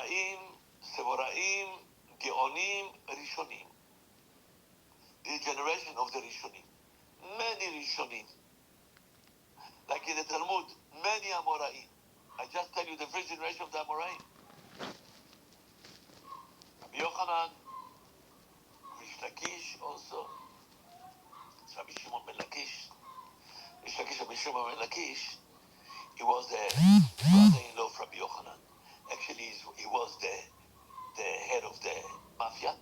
Amoraim, Sevoraim, Geonim, Rishonim. The generation of the Rishonim. Many Rishonim. Like in the Talmud, many Amoraim. I just tell you the first generation of the Amoraim. Rabbi Yochanan, Rish Lakish also. It's Rabbi Shimon ben Lakish. Rish Lakish, Rabbi Shimon ben Lakish. He was the brother-in-law of Rabbi Yochanan. Actually, he was the head of the mafia.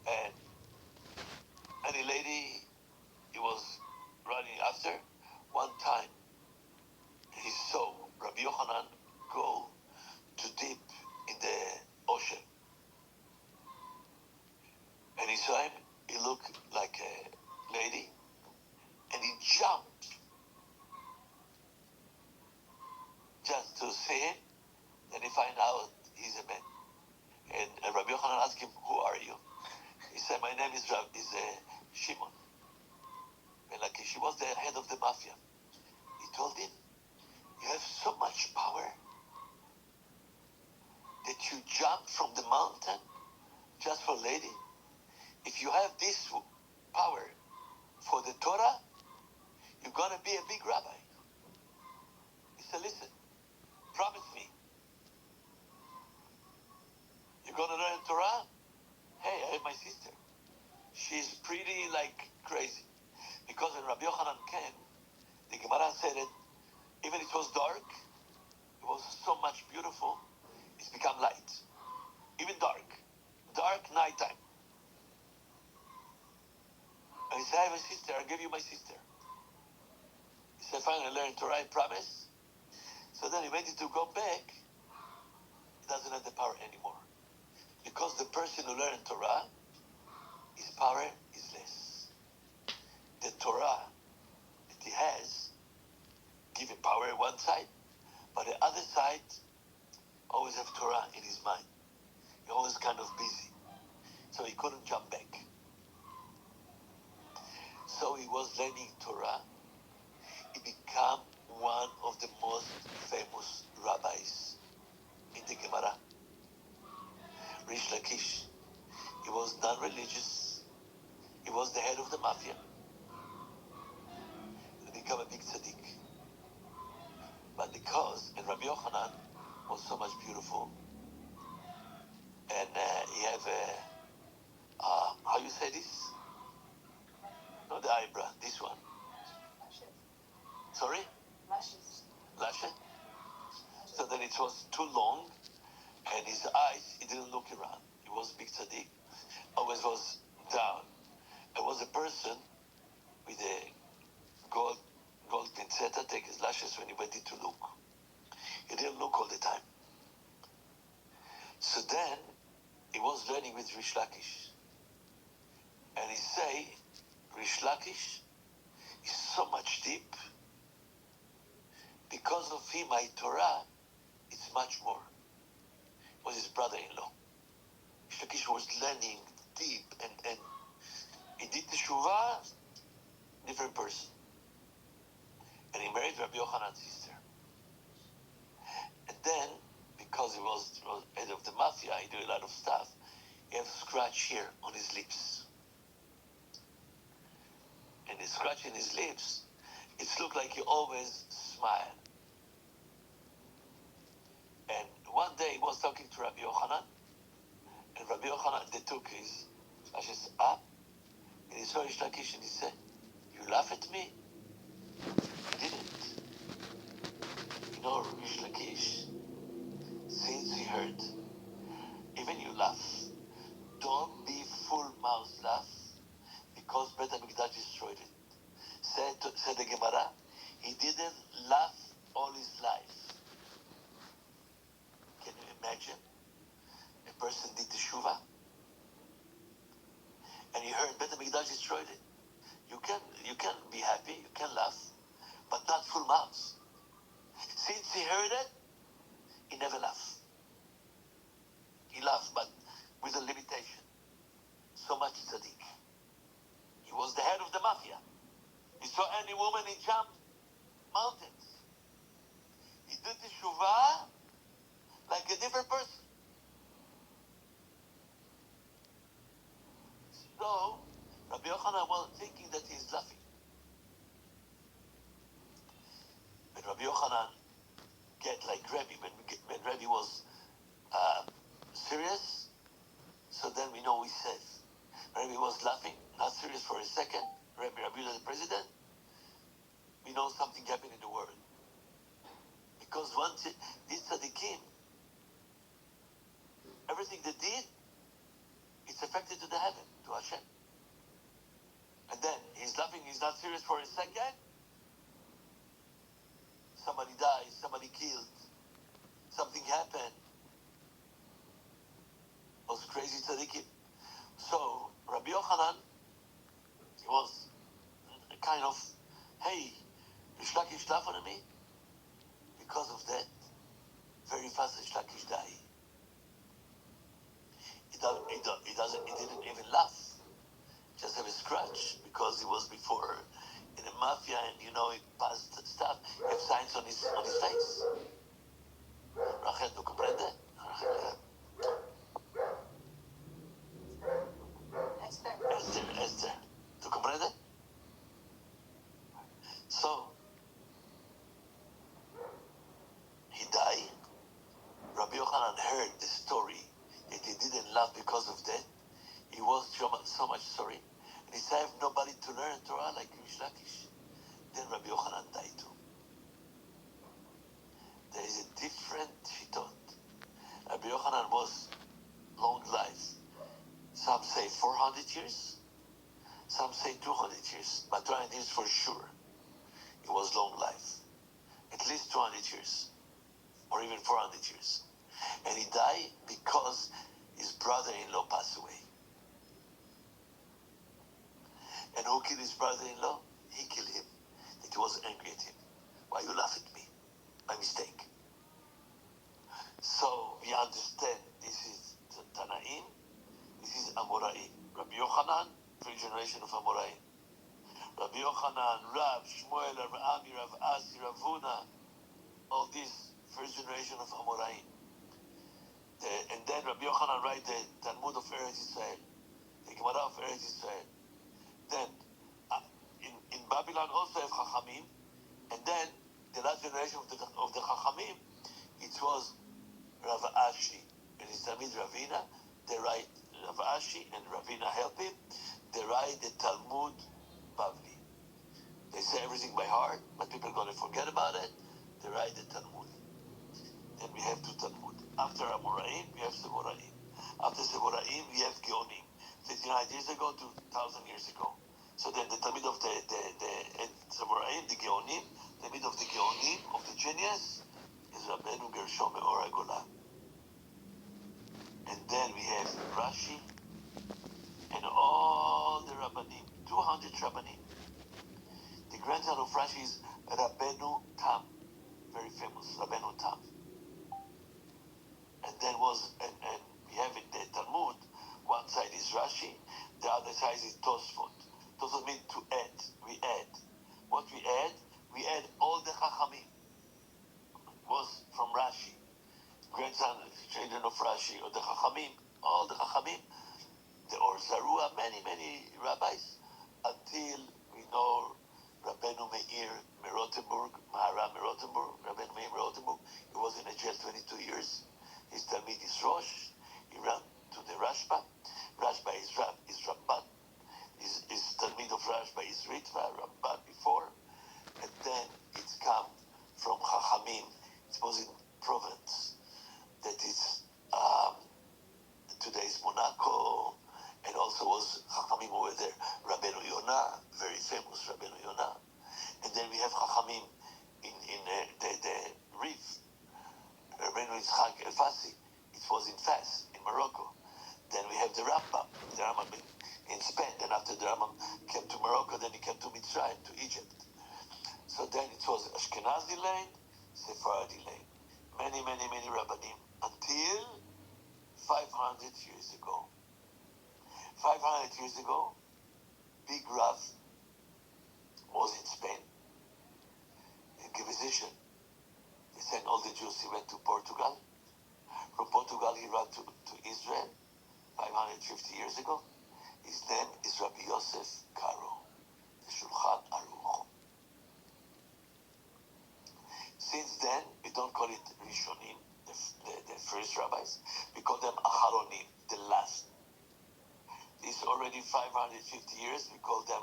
And any lady he was running after, one time he saw Rabbi Yochanan go to dip in the ocean. And he saw him, he looked like a lady, and he jumped just to see him. Then he find out he's a man. And Rabbi Yochanan asked him, "Who are you?" He said, "My name is Shimon." And like she was the head of the mafia. He told him, "You have so much power that you jump from the mountain just for a lady. If you have this power for the Torah, you're going to be a big rabbi." He said, "Listen, promise me. You're going to learn Torah? Hey, I have my sister. She's pretty like crazy." Because when Rabbi Yochanan came, the Gemara said it, even it was dark, it was so much beautiful, it's become light. Even dark nighttime. And he said, "I have a sister, I'll give you my sister." He said, "Fine, I learned Torah, I promise." So then he wanted to go back, he doesn't have the power anymore. Because the person who learned Torah, his power is less. The Torah that he has give him power on one side, but the other side always have Torah in his mind. He always kind of busy. So he couldn't jump back. So he was learning Torah. He became one of the most famous rabbis in the Gemara. Rish Lakish. He was non-religious. He was the head of the mafia. He became a big tzaddik. But because, and Rabbi Yochanan was so much beautiful, and he have how you say this? Not the eyebrow, this one. Sorry? Lashes. So then it was too long, and his eyes, he didn't look around. He was a big tzaddik, always was down. There was a person with a gold pincetta take his lashes when he went in to look. He didn't look all the time. So then he was learning with Rish Lakish. And he say, Rish Lakish is so much deep. Because of him, my Torah, it's much more. It was his brother-in-law. Rish Lakish was learning deep, and he did the Teshuvah, different person. And he married Rabbi Yochanan's sister. And then, because he was head of the mafia, he did a lot of stuff, he had a scratch here on his lips. And the scratch in his lips, it looked like he always smiled. And one day he was talking to Rabbi Yochanan, and Rabbi Yochanan, they took his lashes up, and he saw Rish Lakish, and he said, "You laugh at me?" He didn't. You know, Rish Lakish, since he heard, even you laugh, don't be full mouth laugh, because Bet HaMikdash destroyed it. Said the Gemara, he didn't laugh all his life. Can you imagine? A person did the Shuvah, and he heard Bet HaMikdash destroyed it. You can be happy, you can laugh, but not full mouth. Since he heard it, he never laughed. He laughed, but with a limitation. So much tzaddik. He was the head of the mafia. He saw any woman, he jumped mountains. He did the shuvah, Yochanan was thinking that he's laughing. When Rabbi Yochanan get like Rebbe, when Rebbe was serious, so then we know he says. Rebbe was laughing, not serious for a second. Rabbi the president, we know something happened in the world. Because once these tzaddikim, everything they did, it's affected to the heaven, to Hashem. And then he's laughing, he's not serious for a second. Somebody dies, somebody killed, something happened. Those crazy tzaddikim. So Rabbi Yochanan, he was kind of, hey, Rish Lakish laugh on me. Because of that, very fast Rish Lakish died. He didn't even laugh. Just have a scratch because he was before in the mafia, and he passed stuff. He had signs on his face. Rachel, ¿tú comprendes? Esther, ¿tú comprendes? So he died. Rabbi Yochanan heard the story that he didn't laugh because of that. He was so much sorry. And he said, I have nobody to learn Torah like Rish Lakish. Then Rabbi Yochanan died too. There is a different shitot. Rabbi Yochanan was long life. Some say 400 years. Some say 200 years. But 200 years for sure. It was long life. At least 200 years. Or even 400 years. And he died because his brother-in-law passed away. And who killed his brother-in-law? He killed him. That he was angry at him. Why you laugh at me? My mistake. So we understand this is Tanaim, this is Amoraim. Rabbi Yochanan, three generations of Amoraim. Rabbi Yochanan, Rav, Shmuel, Rav Ami, Rav Asi, Rav Huna, all these first generation of Amoraim. And then Rabbi Yochanan write the Talmud of Eretz Israel, the Gemara of Eretz Israel. Then in Babylon also have Chachamim, and then the last generation of the Chachamim, it was Rav Ashi and his Talmid Ravina. They write Rav Ashi and Ravina help him. They write the Talmud Bavli. They say everything by heart, but people are going to forget about it. They write the Talmud. Then we have two Talmud. After Amoraim, we have Sevoraim. After Sevoraim, we have Geonim. 59 years ago to 1,000 years ago. So then the Talmud of the Sevoraim, the Geonim, the Talmud of the Geonim, of the genius, is Rabbeinu Gershom Me'or HaGolah. And then we have Rashi and all the Rabbanim, 200 Rabbanim. The grandson of Rashi is Rabbeinu Tam, very famous, Rabbeinu Tam. And then and we have in the Talmud, one side is Rashi, the other side is Tosfot. Tosfot means to add, we add. What we add? We add all the Chachamim. Was from Rashi. Grandson, children of Rashi, or the Chachamim, all the Chachamim, or Zarua, many rabbis, until we know Rabbeinu Meir Merotenburg, Maharam Merotenburg, Rabbeinu Meir Merotenburg. He was in a jail 22 years. His Talmid is Rosh. He ran to the Rashba. Rashba is Ramban. His Talmid of Rashba is Ritva, Ramban before. And then it's come from Chachamim. It was in Provence. That is today's Monaco. And also was Chachamim over there. Rabbeinu Yonah, very famous Rabbeinu Yonah. And then we have Chachamim in the Rif. Rabbeinu Yitzchak El-Fasi. It was in Fas, in Morocco. Then we have the Rambam in Spain. Then after the Rambam came to Morocco, then he came to Mitzrayim, to Egypt. So then it was Ashkenazi lane, Sephardi lane. Many Rabbanim until 500 years ago. 500 years ago, Big Rav was in Spain, Inquisition. He sent all the Jews, he went to Portugal. From Portugal, he ran to Israel 550 years ago. He His name is Rabbi Yosef Karo, the Shulchan Aruch. Since then, we don't call it Rishonim, the first rabbis. We call them Ajaronin, the last. It's already 550 years. We call them